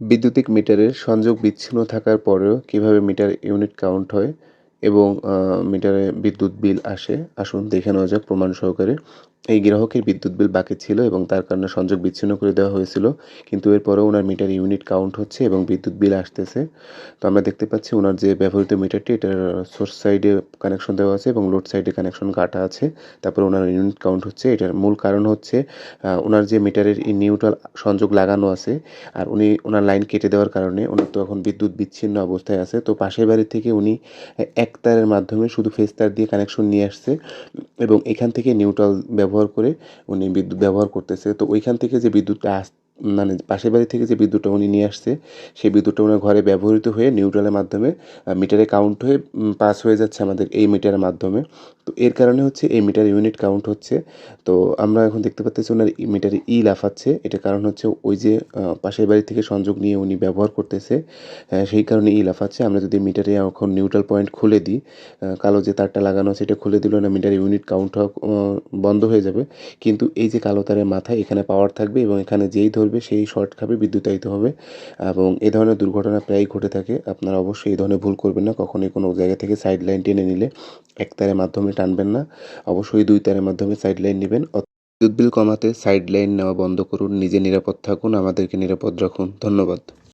বৈদ্যুতিক মিটারের সংযোগ বিচ্ছিন্ন থাকার পরেও কিভাবে মিটার ইউনিট কাউন্ট হয় এবং মিটারে বিদ্যুৎ বিল আসে, আসুন দেখে নেওয়া যাক প্রমাণ সহকারে। এই গ্রাহকের বিদ্যুৎ বিল বাকি ছিল এবং তার কারণে সংযোগ বিচ্ছিন্ন করে দেওয়া হয়েছিল। কিন্তু এরপরেও উনার মিটারে ইউনিট কাউন্ট হচ্ছে এবং বিদ্যুৎ বিল আসতেছে। তো আমরা দেখতে পাচ্ছি উনার যে ব্যবহৃত মিটারটি, এটার সোর্স সাইডে কানেকশন দেওয়া আছে এবং লোড সাইডে কানেকশন কাটা আছে। তারপরে উনার ইউনিট কাউন্ট হচ্ছে। এটার মূল কারণ হচ্ছে উনার যে মিটারের নিউট্রাল সংযোগ লাগানো আছে, আর উনি ওনার লাইন কেটে দেওয়ার কারণে উনার তো এখন বিদ্যুৎ বিচ্ছিন্ন অবস্থায় আছে। তো পাশের বাড়ি থেকে উনি এক তারের মাধ্যমে শুধু ফেজ তার দিয়ে কানেকশন নিয়ে আসছে এবং এখান থেকে নিউট্রাল ব্যবহার করে উনি বিদ্যুৎ ব্যবহার করতেছে। তো ওইখান থেকে যে বিদ্যুৎটা মানে পাশের বাড়ি থেকে যে বিদ্যুৎটা উনি নিয়ে আসছে, সেই বিদ্যুৎটা ওনার ঘরে ব্যবহৃত হয়ে নিউট্রালের মাধ্যমে মিটারে কাউন্ট হয়ে পাস হয়ে যাচ্ছে আমাদের এই মিটারের মাধ্যমে। তো এর কারণে হচ্ছে এই মিটার ইউনিট কাউন্ট হচ্ছে। তো আমরা এখন দেখতে পাচ্তেছি ওনার মিটারে লাফাচ্ছে। এটার কারণ হচ্ছে ওই যে পাশের বাড়ি থেকে সংযোগ নিয়ে উনি ব্যবহার করতেছে, সেই কারণে লাফাচ্ছে। আমরা যদি মিটারে এখন নিউট্রাল পয়েন্ট খুলে দিই, কালো যে তারটা লাগানো আছে এটা খুলে দিলেও না মিটার ইউনিট কাউন্ট হওয়া বন্ধ হয়ে যাবে। কিন্তু এই যে কালো তারের মাথায় এখানে পাওয়ার থাকবে এবং এখানে যেই ধরবে সেই শর্ট খাবে, বিদ্যুতায়িত হবে এবং এ ধরনের দুর্ঘটনা প্রায়ই ঘটে থাকে। আপনারা অবশ্যই এই ধরনের ভুল করবেন না। কখনোই কোনো জায়গা থেকে সাইড লাইন টেনে নিলে এক তারের মাধ্যমে টানবেন না। অবশ্যই ২ তারের মাধ্যমে সাইড লাইন নিবেন। বিদ্যুৎ বিল কমাতে সাইড লাইন নেওয়া বন্ধ করুন। নিজে নিরাপদ থাকুন, আমাদেরকে নিরাপদ রাখুন। ধন্যবাদ।